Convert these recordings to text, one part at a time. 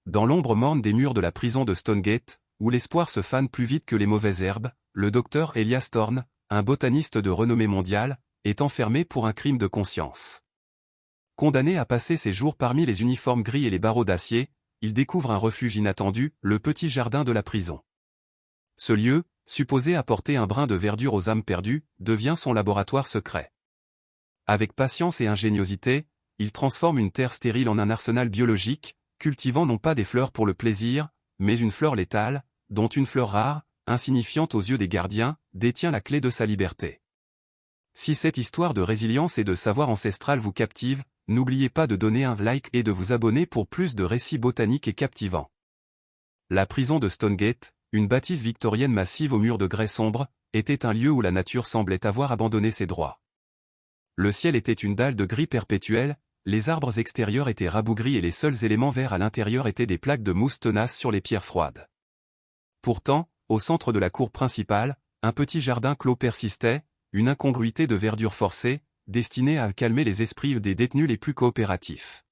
Dans l'ombre morne des murs de la prison de Stonegate, où l'espoir se fane plus vite que les mauvaises herbes, le docteur Elias Thorne, un botaniste de renommée mondiale, est enfermé pour un crime de conscience. Condamné à passer ses jours parmi les uniformes gris et les barreaux d'acier, il découvre un refuge inattendu, le petit jardin de la prison. Ce lieu, supposé apporter un brin de verdure aux âmes perdues, devient son laboratoire secret. Avec patience et ingéniosité, il transforme une terre stérile en un arsenal biologique, cultivant non pas des fleurs pour le plaisir, mais une fleur létale, dont une fleur rare, insignifiante aux yeux des gardiens, détient la clé de sa liberté. Si cette histoire de résilience et de savoir ancestral vous captive, n'oubliez pas de donner un like et de vous abonner pour plus de récits botaniques et captivants. La prison de Stonegate, une bâtisse victorienne massive aux murs de grès sombre, était un lieu où la nature semblait avoir abandonné ses droits. Le ciel était une dalle de gris perpétuel, les arbres extérieurs étaient rabougris et les seuls éléments verts à l'intérieur étaient des plaques de mousse tenaces sur les pierres froides. Pourtant, au centre de la cour principale, un petit jardin clos persistait, une incongruité de verdure forcée, destinée à calmer les esprits des détenus les plus coopératifs.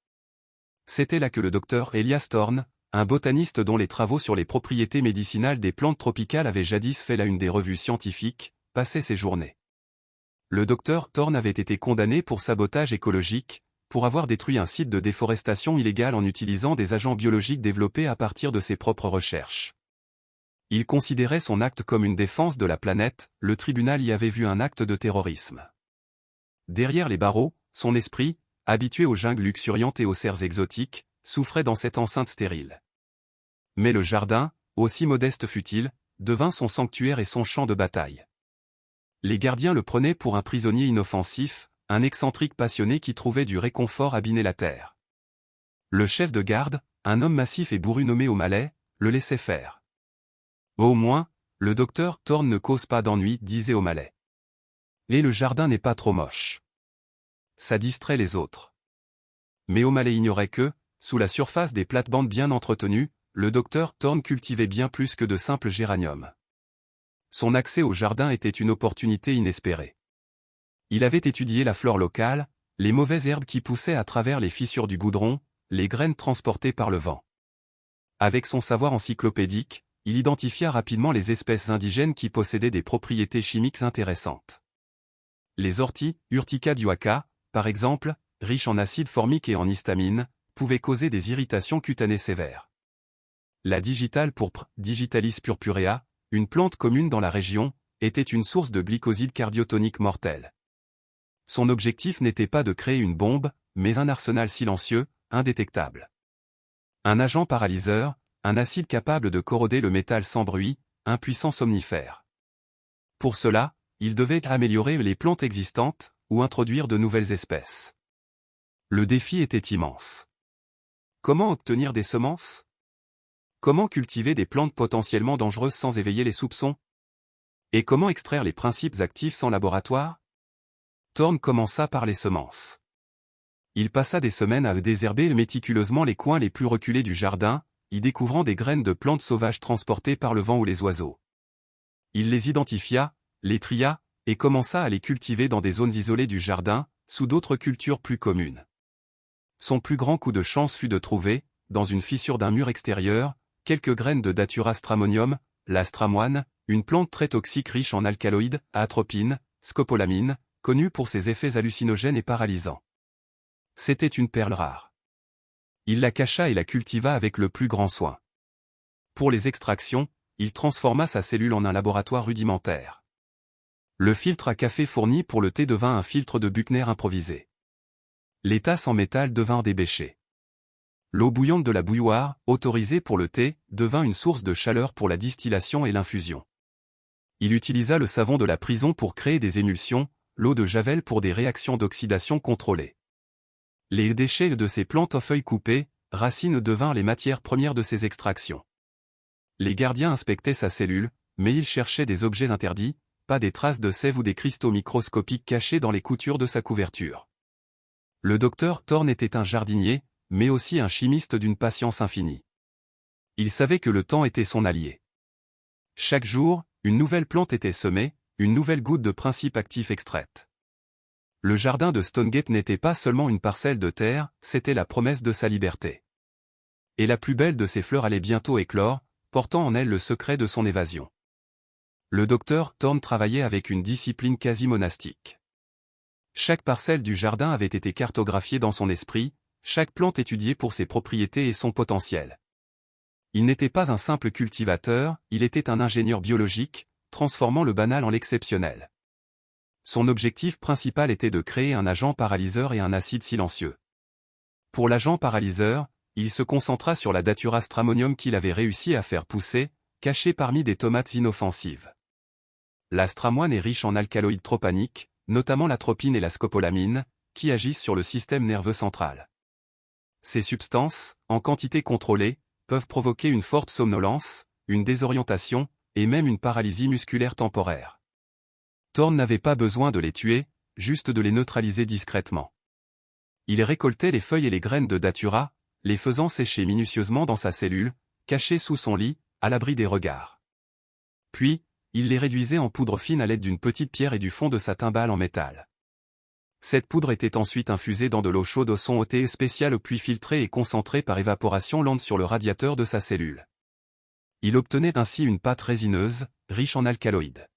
C'était là que le docteur Elias Thorne, un botaniste dont les travaux sur les propriétés médicinales des plantes tropicales avaient jadis fait la une des revues scientifiques, passait ses journées. Le docteur Thorne avait été condamné pour sabotage écologique, pour avoir détruit un site de déforestation illégale en utilisant des agents biologiques développés à partir de ses propres recherches. Il considérait son acte comme une défense de la planète, le tribunal y avait vu un acte de terrorisme. Derrière les barreaux, son esprit, habitué aux jungles luxuriantes et aux cerfs exotiques, souffrait dans cette enceinte stérile. Mais le jardin, aussi modeste fût-il, devint son sanctuaire et son champ de bataille. Les gardiens le prenaient pour un prisonnier inoffensif, un excentrique passionné qui trouvait du réconfort à biner la terre. Le chef de garde, un homme massif et bourru nommé O'Malley, le laissait faire. Au moins, le docteur Thorne ne cause pas d'ennui, disait O'Malley. Et le jardin n'est pas trop moche. Ça distrait les autres. Mais O'Malley ignorait que, sous la surface des plates-bandes bien entretenues, le docteur Thorne cultivait bien plus que de simples géraniums. Son accès au jardin était une opportunité inespérée. Il avait étudié la flore locale, les mauvaises herbes qui poussaient à travers les fissures du goudron, les graines transportées par le vent. Avec son savoir encyclopédique, il identifia rapidement les espèces indigènes qui possédaient des propriétés chimiques intéressantes. Les orties, Urtica dioica, par exemple, riches en acide formique et en histamine, pouvaient causer des irritations cutanées sévères. La digitale pourpre, Digitalis purpurea, une plante commune dans la région, était une source de glycoside cardiotonique mortelle. Son objectif n'était pas de créer une bombe, mais un arsenal silencieux, indétectable. Un agent paralyseur, un acide capable de corroder le métal sans bruit, un puissant somnifère. Pour cela, il devait améliorer les plantes existantes, ou introduire de nouvelles espèces. Le défi était immense. Comment obtenir des semences? Comment cultiver des plantes potentiellement dangereuses sans éveiller les soupçons? Et comment extraire les principes actifs sans laboratoire? Thorne commença par les semences. Il passa des semaines à désherber méticuleusement les coins les plus reculés du jardin, y découvrant des graines de plantes sauvages transportées par le vent ou les oiseaux. Il les identifia, les tria, et commença à les cultiver dans des zones isolées du jardin, sous d'autres cultures plus communes. Son plus grand coup de chance fut de trouver, dans une fissure d'un mur extérieur, quelques graines de Datura stramonium, la stramoine, une plante très toxique riche en alcaloïdes, atropine, scopolamine, connue pour ses effets hallucinogènes et paralysants. C'était une perle rare. Il la cacha et la cultiva avec le plus grand soin. Pour les extractions, il transforma sa cellule en un laboratoire rudimentaire. Le filtre à café fourni pour le thé devint un filtre de Buchner improvisé. Les tasses en métal devinrent des bêchers. L'eau bouillante de la bouilloire, autorisée pour le thé, devint une source de chaleur pour la distillation et l'infusion. Il utilisa le savon de la prison pour créer des émulsions, l'eau de javel pour des réactions d'oxydation contrôlées. Les déchets de ces plantes aux feuilles coupées, racines devinrent les matières premières de ces extractions. Les gardiens inspectaient sa cellule, mais ils cherchaient des objets interdits, pas des traces de sève ou des cristaux microscopiques cachés dans les coutures de sa couverture. Le docteur Thorne était un jardinier, mais aussi un chimiste d'une patience infinie. Il savait que le temps était son allié. Chaque jour, une nouvelle plante était semée, une nouvelle goutte de principe actif extraite. Le jardin de Stonegate n'était pas seulement une parcelle de terre, c'était la promesse de sa liberté. Et la plus belle de ses fleurs allait bientôt éclore, portant en elle le secret de son évasion. Le docteur Thorne travaillait avec une discipline quasi monastique. Chaque parcelle du jardin avait été cartographiée dans son esprit, chaque plante étudiée pour ses propriétés et son potentiel. Il n'était pas un simple cultivateur, il était un ingénieur biologique, transformant le banal en l'exceptionnel. Son objectif principal était de créer un agent paralyseur et un acide silencieux. Pour l'agent paralyseur, il se concentra sur la Datura stramonium qu'il avait réussi à faire pousser, cachée parmi des tomates inoffensives. La stramoine est riche en alcaloïdes tropaniques, notamment l'atropine et la scopolamine, qui agissent sur le système nerveux central. Ces substances, en quantité contrôlée, peuvent provoquer une forte somnolence, une désorientation, et même une paralysie musculaire temporaire. Thorne n'avait pas besoin de les tuer, juste de les neutraliser discrètement. Il récoltait les feuilles et les graines de Datura, les faisant sécher minutieusement dans sa cellule, cachée sous son lit, à l'abri des regards. Puis, il les réduisait en poudre fine à l'aide d'une petite pierre et du fond de sa timbale en métal. Cette poudre était ensuite infusée dans de l'eau chaude au son ôté spéciale puis filtrée et concentrée par évaporation lente sur le radiateur de sa cellule. Il obtenait ainsi une pâte résineuse, riche en alcaloïdes.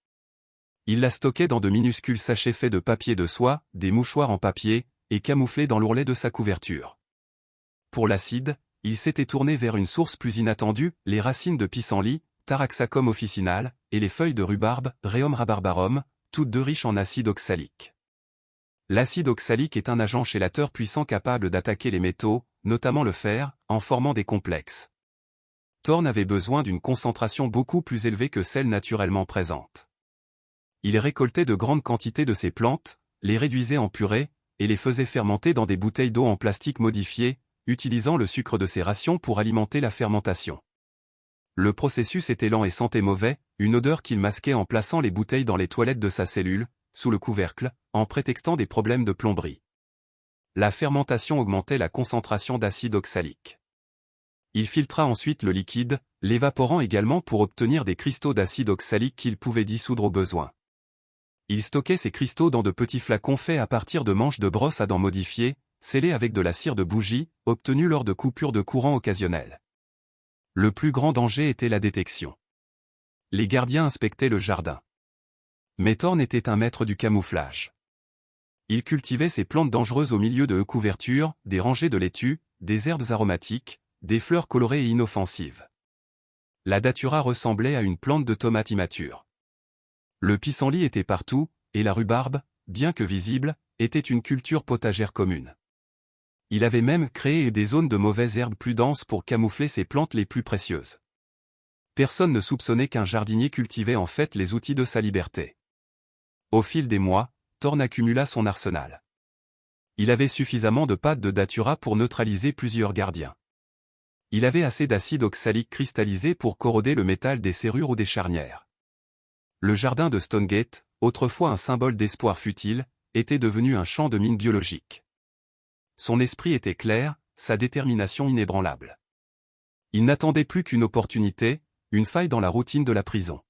Il la stockait dans de minuscules sachets faits de papier de soie, des mouchoirs en papier, et camouflés dans l'ourlet de sa couverture. Pour l'acide, il s'était tourné vers une source plus inattendue, les racines de pissenlit, Taraxacum officinal, et les feuilles de rhubarbe, Rheum rabarbarum, toutes deux riches en acide oxalique. L'acide oxalique est un agent chélateur puissant capable d'attaquer les métaux, notamment le fer, en formant des complexes. Thorne avait besoin d'une concentration beaucoup plus élevée que celle naturellement présente. Il récoltait de grandes quantités de ces plantes, les réduisait en purée, et les faisait fermenter dans des bouteilles d'eau en plastique modifiées, utilisant le sucre de ces rations pour alimenter la fermentation. Le processus était lent et sentait mauvais, une odeur qu'il masquait en plaçant les bouteilles dans les toilettes de sa cellule, sous le couvercle, en prétextant des problèmes de plomberie. La fermentation augmentait la concentration d'acide oxalique. Il filtra ensuite le liquide, l'évaporant également pour obtenir des cristaux d'acide oxalique qu'il pouvait dissoudre au besoin. Il stockait ces cristaux dans de petits flacons faits à partir de manches de brosse à dents modifiées, scellés avec de la cire de bougie, obtenue lors de coupures de courant occasionnelles. Le plus grand danger était la détection. Les gardiens inspectaient le jardin. Mais Thorne était un maître du camouflage. Il cultivait ces plantes dangereuses au milieu de couvertures, des rangées de laitues, des herbes aromatiques, des fleurs colorées et inoffensives. La datura ressemblait à une plante de tomate immature. Le pissenlit était partout, et la rhubarbe, bien que visible, était une culture potagère commune. Il avait même créé des zones de mauvaises herbes plus denses pour camoufler ses plantes les plus précieuses. Personne ne soupçonnait qu'un jardinier cultivait en fait les outils de sa liberté. Au fil des mois, Thorne accumula son arsenal. Il avait suffisamment de pâte de datura pour neutraliser plusieurs gardiens. Il avait assez d'acide oxalique cristallisé pour corroder le métal des serrures ou des charnières. Le jardin de Stonegate, autrefois un symbole d'espoir futile, était devenu un champ de mines biologiques. Son esprit était clair, sa détermination inébranlable. Il n'attendait plus qu'une opportunité, une faille dans la routine de la prison.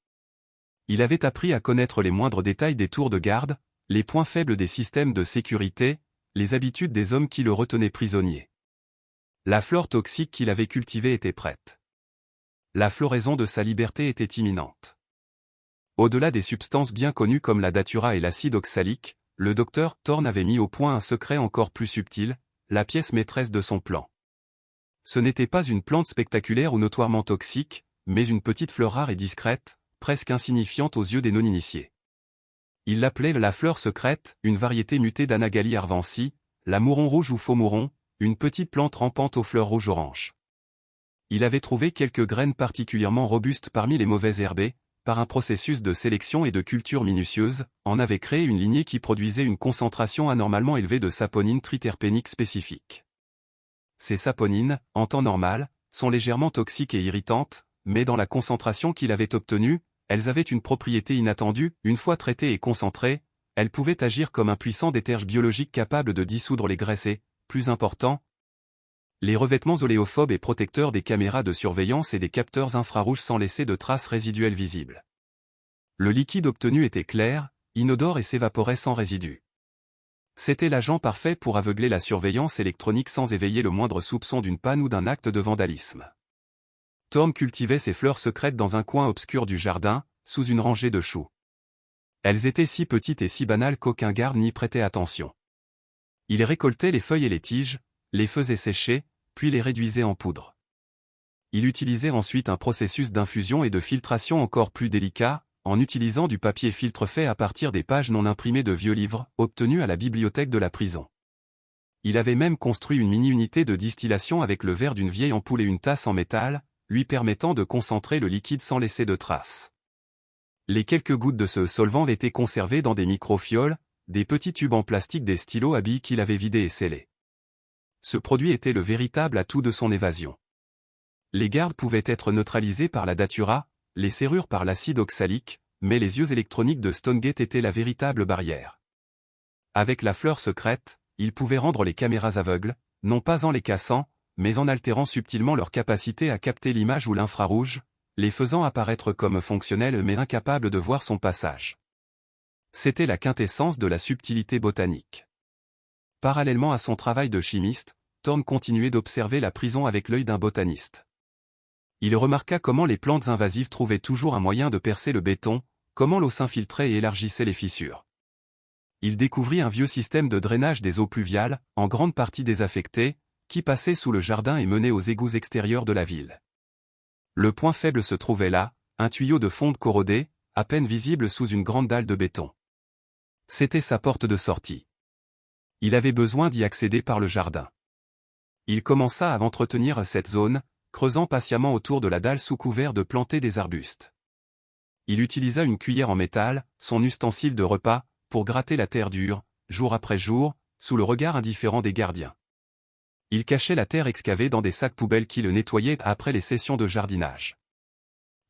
Il avait appris à connaître les moindres détails des tours de garde, les points faibles des systèmes de sécurité, les habitudes des hommes qui le retenaient prisonnier. La flore toxique qu'il avait cultivée était prête. La floraison de sa liberté était imminente. Au-delà des substances bien connues comme la datura et l'acide oxalique, le docteur Thorne avait mis au point un secret encore plus subtil, la pièce maîtresse de son plan. Ce n'était pas une plante spectaculaire ou notoirement toxique, mais une petite fleur rare et discrète, presque insignifiante aux yeux des non-initiés. Il l'appelait la fleur secrète, une variété mutée d'Anagalli arvansi, la mouron rouge ou faux mouron, une petite plante rampante aux fleurs rouge-orange. Il avait trouvé quelques graines particulièrement robustes parmi les mauvaises herbées, par un processus de sélection et de culture minutieuse, en avait créé une lignée qui produisait une concentration anormalement élevée de saponines triterpéniques spécifiques. Ces saponines, en temps normal, sont légèrement toxiques et irritantes, mais dans la concentration qu'il avait obtenue, elles avaient une propriété inattendue, une fois traitées et concentrées, elles pouvaient agir comme un puissant déterge biologique capable de dissoudre les graisses et, plus important, les revêtements oléophobes et protecteurs des caméras de surveillance et des capteurs infrarouges sans laisser de traces résiduelles visibles. Le liquide obtenu était clair, inodore et s'évaporait sans résidu. C'était l'agent parfait pour aveugler la surveillance électronique sans éveiller le moindre soupçon d'une panne ou d'un acte de vandalisme. Thorne cultivait ses fleurs secrètes dans un coin obscur du jardin, sous une rangée de choux. Elles étaient si petites et si banales qu'aucun garde n'y prêtait attention. Il récoltait les feuilles et les tiges, les faisait sécher, puis les réduisait en poudre. Il utilisait ensuite un processus d'infusion et de filtration encore plus délicat, en utilisant du papier filtre fait à partir des pages non imprimées de vieux livres, obtenus à la bibliothèque de la prison. Il avait même construit une mini-unité de distillation avec le verre d'une vieille ampoule et une tasse en métal, lui permettant de concentrer le liquide sans laisser de traces. Les quelques gouttes de ce solvant étaient conservées dans des microfioles, des petits tubes en plastique, des stylos à billes qu'il avait vidés et scellés. Ce produit était le véritable atout de son évasion. Les gardes pouvaient être neutralisés par la datura, les serrures par l'acide oxalique, mais les yeux électroniques de Stonegate étaient la véritable barrière. Avec la fleur secrète, il pouvait rendre les caméras aveugles, non pas en les cassant, mais en altérant subtilement leur capacité à capter l'image ou l'infrarouge, les faisant apparaître comme fonctionnels mais incapables de voir son passage. C'était la quintessence de la subtilité botanique. Parallèlement à son travail de chimiste, Thorne continuait d'observer la prison avec l'œil d'un botaniste. Il remarqua comment les plantes invasives trouvaient toujours un moyen de percer le béton, comment l'eau s'infiltrait et élargissait les fissures. Il découvrit un vieux système de drainage des eaux pluviales, en grande partie désaffecté, qui passait sous le jardin et menait aux égouts extérieurs de la ville. Le point faible se trouvait là, un tuyau de fonte corrodé, à peine visible sous une grande dalle de béton. C'était sa porte de sortie. Il avait besoin d'y accéder par le jardin. Il commença à entretenir cette zone, creusant patiemment autour de la dalle sous couvert de planter des arbustes. Il utilisa une cuillère en métal, son ustensile de repas, pour gratter la terre dure, jour après jour, sous le regard indifférent des gardiens. Il cachait la terre excavée dans des sacs poubelles qui le nettoyaient après les sessions de jardinage.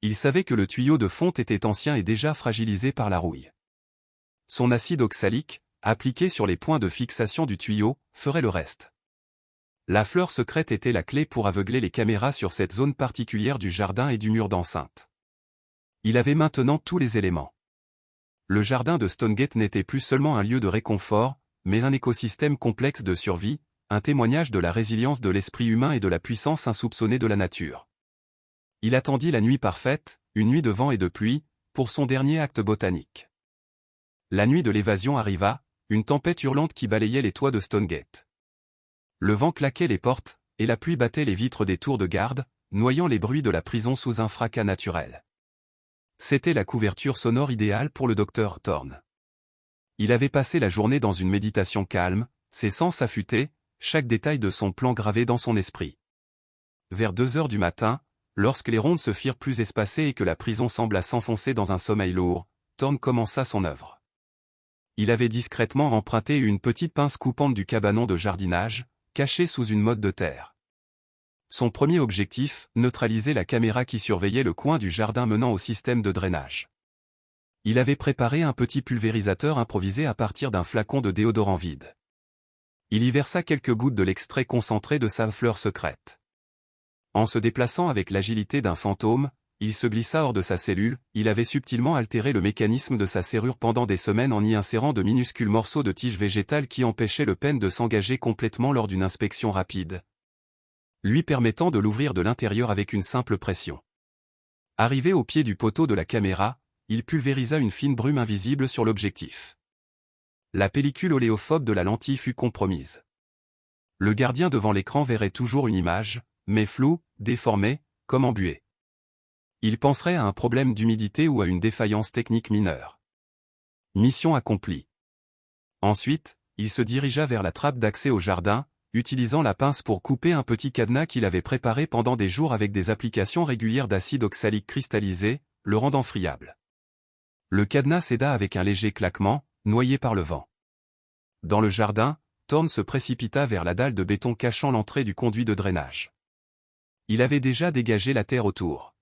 Il savait que le tuyau de fonte était ancien et déjà fragilisé par la rouille. Son acide oxalique, appliqué sur les points de fixation du tuyau, ferait le reste. La fleur secrète était la clé pour aveugler les caméras sur cette zone particulière du jardin et du mur d'enceinte. Il avait maintenant tous les éléments. Le jardin de Stonegate n'était plus seulement un lieu de réconfort, mais un écosystème complexe de survie, un témoignage de la résilience de l'esprit humain et de la puissance insoupçonnée de la nature. Il attendit la nuit parfaite, une nuit de vent et de pluie, pour son dernier acte botanique. La nuit de l'évasion arriva, une tempête hurlante qui balayait les toits de Stonegate. Le vent claquait les portes, et la pluie battait les vitres des tours de garde, noyant les bruits de la prison sous un fracas naturel. C'était la couverture sonore idéale pour le docteur Thorne. Il avait passé la journée dans une méditation calme, ses sens affûtés, chaque détail de son plan gravé dans son esprit. Vers 2 heures du matin, lorsque les rondes se firent plus espacées et que la prison sembla s'enfoncer dans un sommeil lourd, Thorne commença son œuvre. Il avait discrètement emprunté une petite pince coupante du cabanon de jardinage, cachée sous une motte de terre. Son premier objectif, neutraliser la caméra qui surveillait le coin du jardin menant au système de drainage. Il avait préparé un petit pulvérisateur improvisé à partir d'un flacon de déodorant vide. Il y versa quelques gouttes de l'extrait concentré de sa fleur secrète. En se déplaçant avec l'agilité d'un fantôme, il se glissa hors de sa cellule, il avait subtilement altéré le mécanisme de sa serrure pendant des semaines en y insérant de minuscules morceaux de tiges végétales qui empêchaient le pen de s'engager complètement lors d'une inspection rapide, lui permettant de l'ouvrir de l'intérieur avec une simple pression. Arrivé au pied du poteau de la caméra, il pulvérisa une fine brume invisible sur l'objectif. La pellicule oléophobe de la lentille fut compromise. Le gardien devant l'écran verrait toujours une image, mais floue, déformée, comme embuée. Il penserait à un problème d'humidité ou à une défaillance technique mineure. Mission accomplie. Ensuite, il se dirigea vers la trappe d'accès au jardin, utilisant la pince pour couper un petit cadenas qu'il avait préparé pendant des jours avec des applications régulières d'acide oxalique cristallisé, le rendant friable. Le cadenas céda avec un léger claquement, noyé par le vent. Dans le jardin, Thorne se précipita vers la dalle de béton cachant l'entrée du conduit de drainage. Il avait déjà dégagé la terre autour.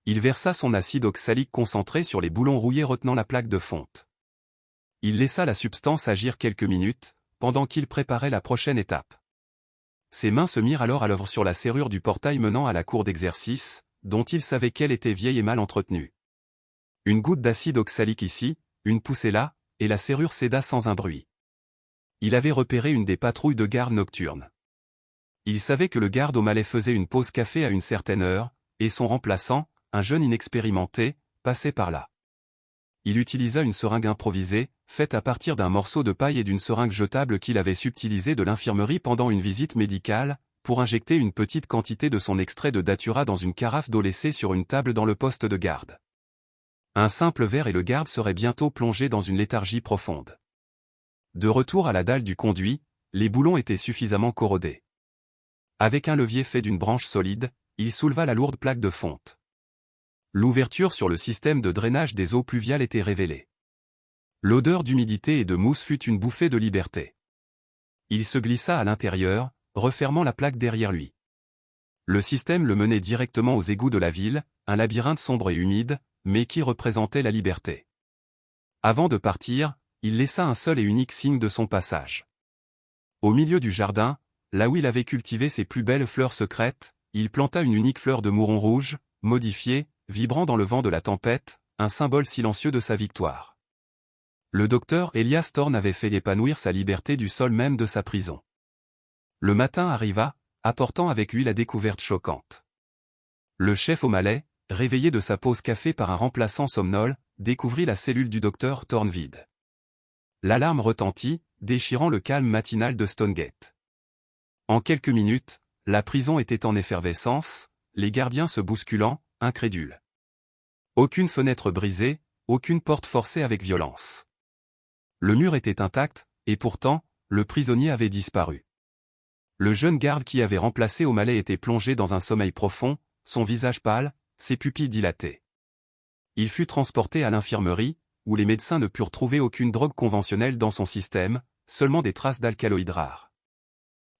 Il versa son acide oxalique concentré sur les boulons rouillés retenant la plaque de fonte. Il laissa la substance agir quelques minutes, pendant qu'il préparait la prochaine étape. Ses mains se mirent alors à l'œuvre sur la serrure du portail menant à la cour d'exercice, dont il savait qu'elle était vieille et mal entretenue. Une goutte d'acide oxalique ici, une poussée là, et la serrure céda sans un bruit. Il avait repéré une des patrouilles de garde nocturne. Il savait que le garde au Malais faisait une pause café à une certaine heure, et son remplaçant, un jeune inexpérimenté, passait par là. Il utilisa une seringue improvisée, faite à partir d'un morceau de paille et d'une seringue jetable qu'il avait subtilisée de l'infirmerie pendant une visite médicale, pour injecter une petite quantité de son extrait de datura dans une carafe d'eau laissée sur une table dans le poste de garde. Un simple verre et le garde serait bientôt plongé dans une léthargie profonde. De retour à la dalle du conduit, les boulons étaient suffisamment corrodés. Avec un levier fait d'une branche solide, il souleva la lourde plaque de fonte. L'ouverture sur le système de drainage des eaux pluviales était révélée. L'odeur d'humidité et de mousse fut une bouffée de liberté. Il se glissa à l'intérieur, refermant la plaque derrière lui. Le système le menait directement aux égouts de la ville, un labyrinthe sombre et humide, mais qui représentait la liberté. Avant de partir, il laissa un seul et unique signe de son passage. Au milieu du jardin, là où il avait cultivé ses plus belles fleurs secrètes, il planta une unique fleur de mouron rouge, modifiée, vibrant dans le vent de la tempête, un symbole silencieux de sa victoire. Le docteur Elias Thorne avait fait épanouir sa liberté du sol même de sa prison. Le matin arriva, apportant avec lui la découverte choquante. Le chef au Malais, réveillé de sa pause café par un remplaçant somnole, découvrit la cellule du docteur Thorne vide. L'alarme retentit, déchirant le calme matinal de Stonegate. En quelques minutes, la prison était en effervescence, les gardiens se bousculant, incrédules. Aucune fenêtre brisée, aucune porte forcée avec violence. Le mur était intact, et pourtant, le prisonnier avait disparu. Le jeune garde qui avait remplacé au Malais était plongé dans un sommeil profond, son visage pâle, ses pupilles dilatées. Il fut transporté à l'infirmerie, où les médecins ne purent trouver aucune drogue conventionnelle dans son système, seulement des traces d'alcaloïdes rares.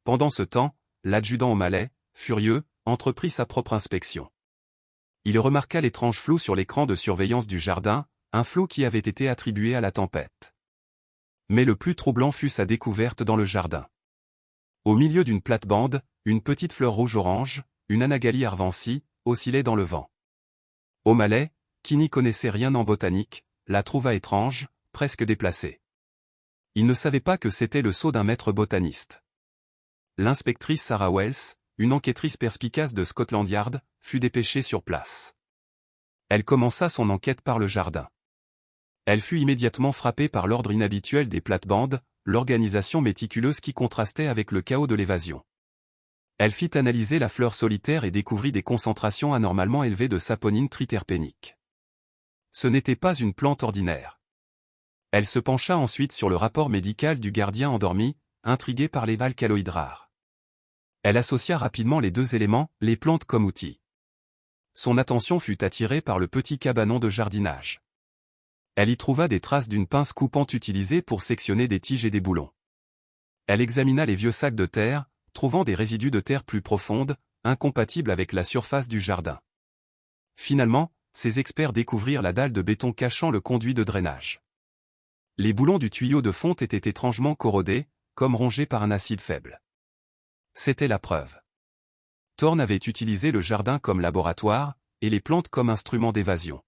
Pendant ce temps, l'adjudant au Malais, furieux, entreprit sa propre inspection. Il remarqua l'étrange flou sur l'écran de surveillance du jardin, un flou qui avait été attribué à la tempête. Mais le plus troublant fut sa découverte dans le jardin. Au milieu d'une plate-bande, une petite fleur rouge-orange, une Anagallie arvancie, oscillait dans le vent. Au Malais, qui n'y connaissait rien en botanique, la trouva étrange, presque déplacée. Il ne savait pas que c'était le sceau d'un maître botaniste. L'inspectrice Sarah Wells, une enquêtrice perspicace de Scotland Yard, fut dépêchée sur place. Elle commença son enquête par le jardin. Elle fut immédiatement frappée par l'ordre inhabituel des plates-bandes, l'organisation méticuleuse qui contrastait avec le chaos de l'évasion. Elle fit analyser la fleur solitaire et découvrit des concentrations anormalement élevées de saponine triterpénique. Ce n'était pas une plante ordinaire. Elle se pencha ensuite sur le rapport médical du gardien endormi, intrigué par les alcaloïdes rares. Elle associa rapidement les deux éléments, les plantes comme outils. Son attention fut attirée par le petit cabanon de jardinage. Elle y trouva des traces d'une pince coupante utilisée pour sectionner des tiges et des boulons. Elle examina les vieux sacs de terre, trouvant des résidus de terre plus profondes, incompatibles avec la surface du jardin. Finalement, ces experts découvrirent la dalle de béton cachant le conduit de drainage. Les boulons du tuyau de fonte étaient étrangement corrodés, comme rongés par un acide faible. C'était la preuve. Thorne avait utilisé le jardin comme laboratoire, et les plantes comme instrument d'évasion.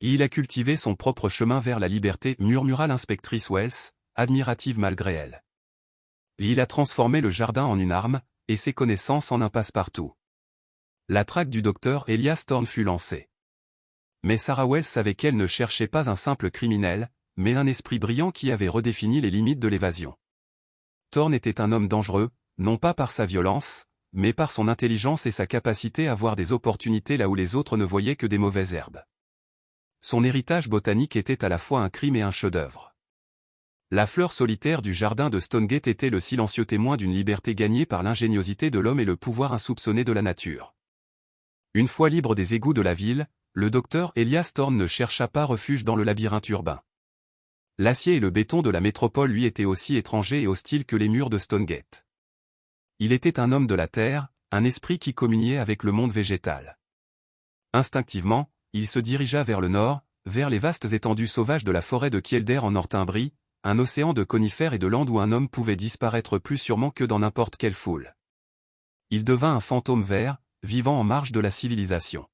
Et il a cultivé son propre chemin vers la liberté, murmura l'inspectrice Wells, admirative malgré elle. Et il a transformé le jardin en une arme, et ses connaissances en un passe-partout. La traque du docteur Elias Thorne fut lancée. Mais Sarah Wells savait qu'elle ne cherchait pas un simple criminel, mais un esprit brillant qui avait redéfini les limites de l'évasion. Thorne était un homme dangereux, non pas par sa violence, mais par son intelligence et sa capacité à voir des opportunités là où les autres ne voyaient que des mauvaises herbes. Son héritage botanique était à la fois un crime et un chef-d'œuvre. La fleur solitaire du jardin de Stonegate était le silencieux témoin d'une liberté gagnée par l'ingéniosité de l'homme et le pouvoir insoupçonné de la nature. Une fois libre des égouts de la ville, le docteur Elias Thorne ne chercha pas refuge dans le labyrinthe urbain. L'acier et le béton de la métropole lui étaient aussi étrangers et hostiles que les murs de Stonegate. Il était un homme de la terre, un esprit qui communiait avec le monde végétal. Instinctivement, il se dirigea vers le nord, vers les vastes étendues sauvages de la forêt de Kielder en Northumbrie, un océan de conifères et de landes où un homme pouvait disparaître plus sûrement que dans n'importe quelle foule. Il devint un fantôme vert, vivant en marge de la civilisation.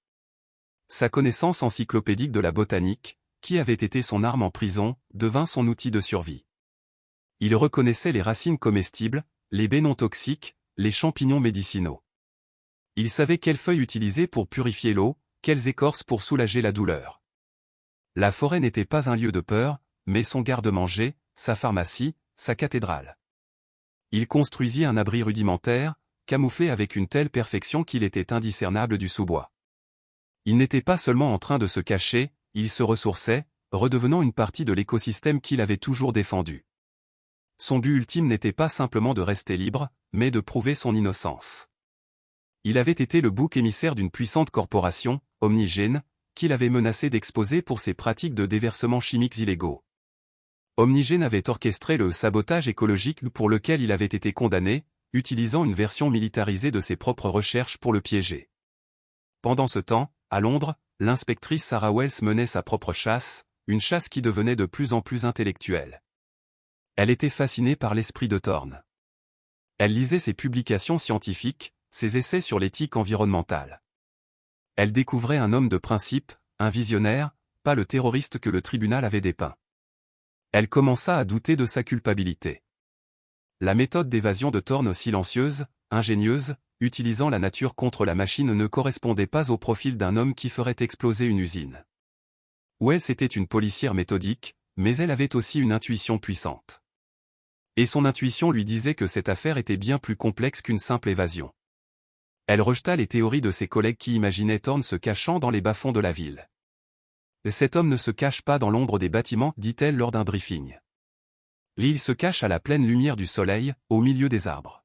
Sa connaissance encyclopédique de la botanique, qui avait été son arme en prison, devint son outil de survie. Il reconnaissait les racines comestibles, les baies non toxiques, les champignons médicinaux. Il savait quelles feuilles utiliser pour purifier l'eau, quelles écorces pour soulager la douleur. La forêt n'était pas un lieu de peur, mais son garde-manger, sa pharmacie, sa cathédrale. Il construisit un abri rudimentaire, camouflé avec une telle perfection qu'il était indiscernable du sous-bois. Il n'était pas seulement en train de se cacher, il se ressourçait, redevenant une partie de l'écosystème qu'il avait toujours défendu. Son but ultime n'était pas simplement de rester libre, mais de prouver son innocence. Il avait été le bouc émissaire d'une puissante corporation, Omnigène, qu'il avait menacé d'exposer pour ses pratiques de déversement chimiques illégaux. Omnigène avait orchestré le sabotage écologique pour lequel il avait été condamné, utilisant une version militarisée de ses propres recherches pour le piéger. Pendant ce temps, à Londres, l'inspectrice Sarah Wells menait sa propre chasse, une chasse qui devenait de plus en plus intellectuelle. Elle était fascinée par l'esprit de Thorne. Elle lisait ses publications scientifiques, ses essais sur l'éthique environnementale. Elle découvrait un homme de principe, un visionnaire, pas le terroriste que le tribunal avait dépeint. Elle commença à douter de sa culpabilité. La méthode d'évasion de Thorne silencieuse, ingénieuse, utilisant la nature contre la machine ne correspondait pas au profil d'un homme qui ferait exploser une usine. Wells était une policière méthodique, mais elle avait aussi une intuition puissante. Et son intuition lui disait que cette affaire était bien plus complexe qu'une simple évasion. Elle rejeta les théories de ses collègues qui imaginaient Thorne se cachant dans les bas-fonds de la ville. « Cet homme ne se cache pas dans l'ombre des bâtiments », dit-elle lors d'un briefing. Il se cache à la pleine lumière du soleil, au milieu des arbres.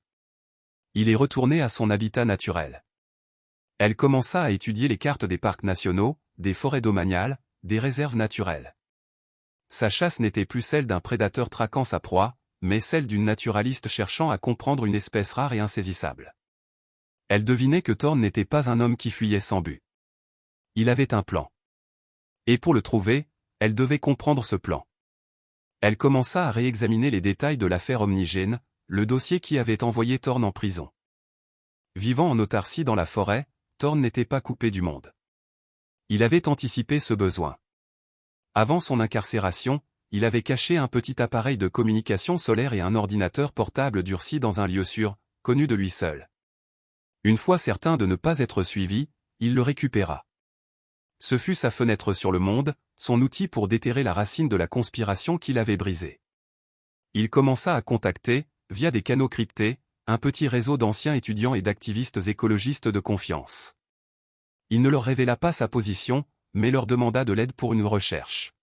Il est retourné à son habitat naturel. Elle commença à étudier les cartes des parcs nationaux, des forêts domaniales, des réserves naturelles. Sa chasse n'était plus celle d'un prédateur traquant sa proie, mais celle d'une naturaliste cherchant à comprendre une espèce rare et insaisissable. Elle devinait que Thorne n'était pas un homme qui fuyait sans but. Il avait un plan. Et pour le trouver, elle devait comprendre ce plan. Elle commença à réexaminer les détails de l'affaire Omnigène, le dossier qui avait envoyé Thorne en prison. Vivant en autarcie dans la forêt, Thorne n'était pas coupé du monde. Il avait anticipé ce besoin. Avant son incarcération, il avait caché un petit appareil de communication solaire et un ordinateur portable durci dans un lieu sûr, connu de lui seul. Une fois certain de ne pas être suivi, il le récupéra. Ce fut sa fenêtre sur le monde, son outil pour déterrer la racine de la conspiration qu'il avait brisée. Il commença à contacter, via des canaux cryptés, un petit réseau d'anciens étudiants et d'activistes écologistes de confiance. Il ne leur révéla pas sa position, mais leur demanda de l'aide pour une recherche.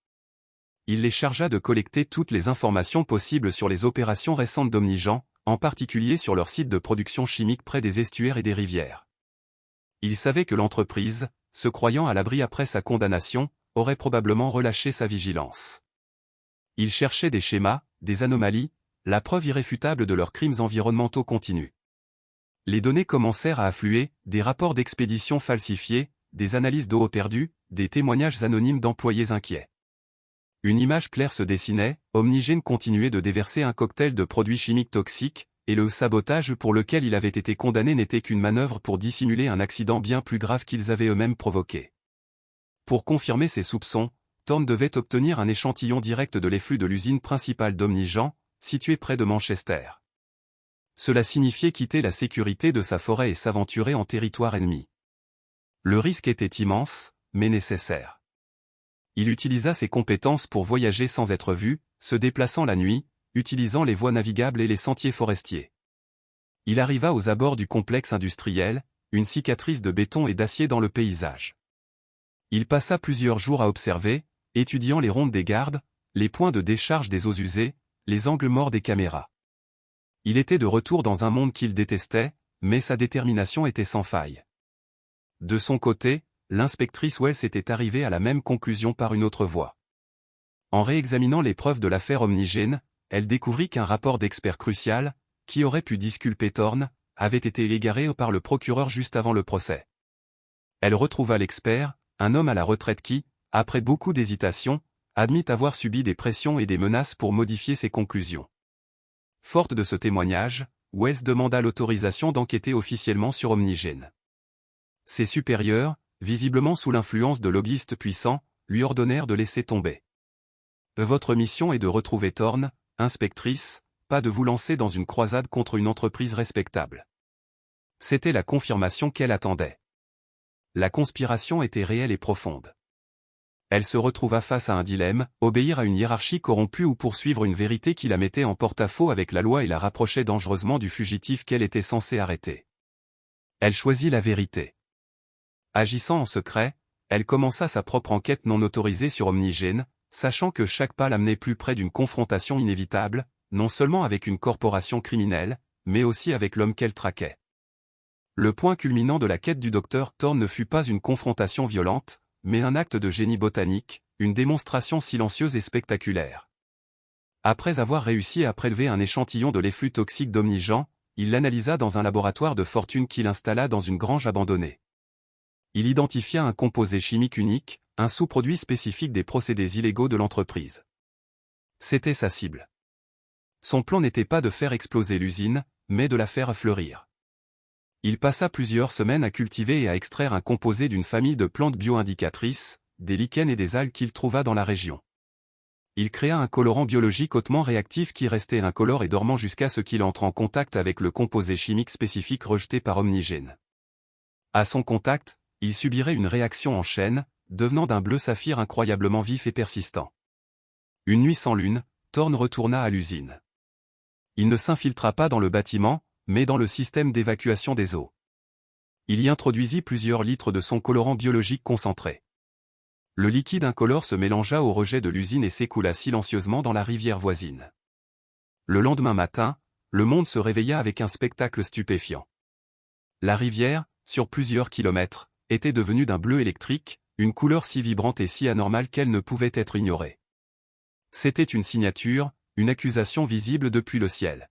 Il les chargea de collecter toutes les informations possibles sur les opérations récentes d'Omnigène, en particulier sur leur site de production chimique près des estuaires et des rivières. Il savait que l'entreprise, se croyant à l'abri après sa condamnation, aurait probablement relâché sa vigilance. Il cherchait des schémas, des anomalies, la preuve irréfutable de leurs crimes environnementaux continus. Les données commencèrent à affluer, des rapports d'expéditions falsifiés, des analyses d'eau perdue, des témoignages anonymes d'employés inquiets. Une image claire se dessinait, Omnigène continuait de déverser un cocktail de produits chimiques toxiques, et le sabotage pour lequel il avait été condamné n'était qu'une manœuvre pour dissimuler un accident bien plus grave qu'ils avaient eux-mêmes provoqué. Pour confirmer ses soupçons, Thorne devait obtenir un échantillon direct de l'effluve de l'usine principale d'Omnigène, située près de Manchester. Cela signifiait quitter la sécurité de sa forêt et s'aventurer en territoire ennemi. Le risque était immense, mais nécessaire. Il utilisa ses compétences pour voyager sans être vu, se déplaçant la nuit, utilisant les voies navigables et les sentiers forestiers. Il arriva aux abords du complexe industriel, une cicatrice de béton et d'acier dans le paysage. Il passa plusieurs jours à observer, étudiant les rondes des gardes, les points de décharge des eaux usées, les angles morts des caméras. Il était de retour dans un monde qu'il détestait, mais sa détermination était sans faille. De son côté, l'inspectrice Wells était arrivée à la même conclusion par une autre voie. En réexaminant les preuves de l'affaire Omnigène, elle découvrit qu'un rapport d'expert crucial, qui aurait pu disculper Thorne, avait été égaré par le procureur juste avant le procès. Elle retrouva l'expert, un homme à la retraite qui, après beaucoup d'hésitation, admit avoir subi des pressions et des menaces pour modifier ses conclusions. Forte de ce témoignage, Wells demanda l'autorisation d'enquêter officiellement sur Omnigène. Ses supérieurs, visiblement sous l'influence de lobbyistes puissants, lui ordonnèrent de laisser tomber. Votre mission est de retrouver Thorne, inspectrice, pas de vous lancer dans une croisade contre une entreprise respectable. C'était la confirmation qu'elle attendait. La conspiration était réelle et profonde. Elle se retrouva face à un dilemme, obéir à une hiérarchie corrompue ou poursuivre une vérité qui la mettait en porte-à-faux avec la loi et la rapprochait dangereusement du fugitif qu'elle était censée arrêter. Elle choisit la vérité. Agissant en secret, elle commença sa propre enquête non autorisée sur Omnigène, sachant que chaque pas l'amenait plus près d'une confrontation inévitable, non seulement avec une corporation criminelle, mais aussi avec l'homme qu'elle traquait. Le point culminant de la quête du docteur Thorne ne fut pas une confrontation violente, mais un acte de génie botanique, une démonstration silencieuse et spectaculaire. Après avoir réussi à prélever un échantillon de l'effluve toxique d'Omnigen, il l'analysa dans un laboratoire de fortune qu'il installa dans une grange abandonnée. Il identifia un composé chimique unique, un sous-produit spécifique des procédés illégaux de l'entreprise. C'était sa cible. Son plan n'était pas de faire exploser l'usine, mais de la faire fleurir. Il passa plusieurs semaines à cultiver et à extraire un composé d'une famille de plantes bio-indicatrices, des lichens et des algues qu'il trouva dans la région. Il créa un colorant biologique hautement réactif qui restait incolore et dormant jusqu'à ce qu'il entre en contact avec le composé chimique spécifique rejeté par Omnigène. À son contact, il subirait une réaction en chaîne, devenant d'un bleu saphir incroyablement vif et persistant. Une nuit sans lune, Thorne retourna à l'usine. Il ne s'infiltra pas dans le bâtiment, mais dans le système d'évacuation des eaux. Il y introduisit plusieurs litres de son colorant biologique concentré. Le liquide incolore se mélangea au rejet de l'usine et s'écoula silencieusement dans la rivière voisine. Le lendemain matin, le monde se réveilla avec un spectacle stupéfiant. La rivière, sur plusieurs kilomètres, était devenue d'un bleu électrique, une couleur si vibrante et si anormale qu'elle ne pouvait être ignorée. C'était une signature, une accusation visible depuis le ciel.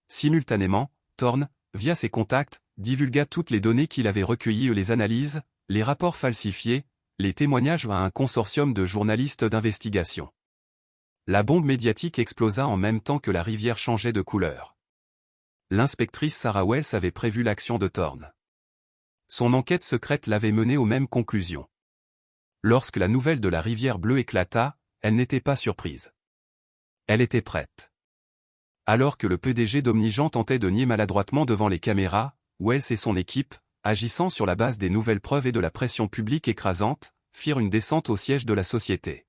Simultanément, Thorne, via ses contacts, divulgua toutes les données qu'il avait recueillies et les analyses, les rapports falsifiés, les témoignages à un consortium de journalistes d'investigation. La bombe médiatique explosa en même temps que la rivière changeait de couleur. L'inspectrice Sarah Wells avait prévu l'action de Thorne. Son enquête secrète l'avait menée aux mêmes conclusions. Lorsque la nouvelle de la rivière bleue éclata, elle n'était pas surprise. Elle était prête. Alors que le PDG d'Omnigent tentait de nier maladroitement devant les caméras, Wells et son équipe, agissant sur la base des nouvelles preuves et de la pression publique écrasante, firent une descente au siège de la société.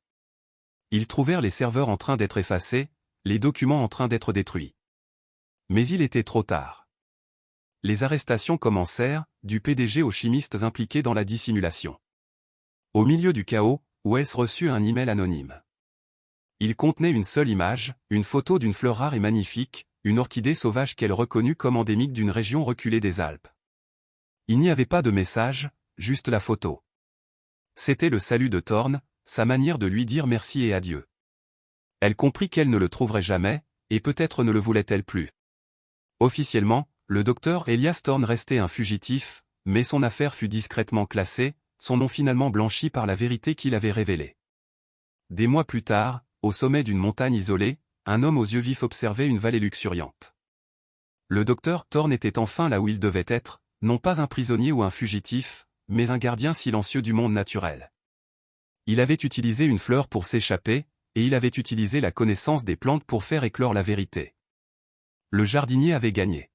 Ils trouvèrent les serveurs en train d'être effacés, les documents en train d'être détruits. Mais il était trop tard. Les arrestations commencèrent, du PDG aux chimistes impliqués dans la dissimulation. Au milieu du chaos, Wells reçut un email anonyme. Il contenait une seule image, une photo d'une fleur rare et magnifique, une orchidée sauvage qu'elle reconnut comme endémique d'une région reculée des Alpes. Il n'y avait pas de message, juste la photo. C'était le salut de Thorne, sa manière de lui dire merci et adieu. Elle comprit qu'elle ne le trouverait jamais, et peut-être ne le voulait-elle plus. Officiellement, le docteur Elias Thorne restait un fugitif, mais son affaire fut discrètement classée, son nom finalement blanchi par la vérité qu'il avait révélée. Des mois plus tard, au sommet d'une montagne isolée, un homme aux yeux vifs observait une vallée luxuriante. Le docteur Thorne était enfin là où il devait être, non pas un prisonnier ou un fugitif, mais un gardien silencieux du monde naturel. Il avait utilisé une fleur pour s'échapper, et il avait utilisé la connaissance des plantes pour faire éclore la vérité. Le jardinier avait gagné.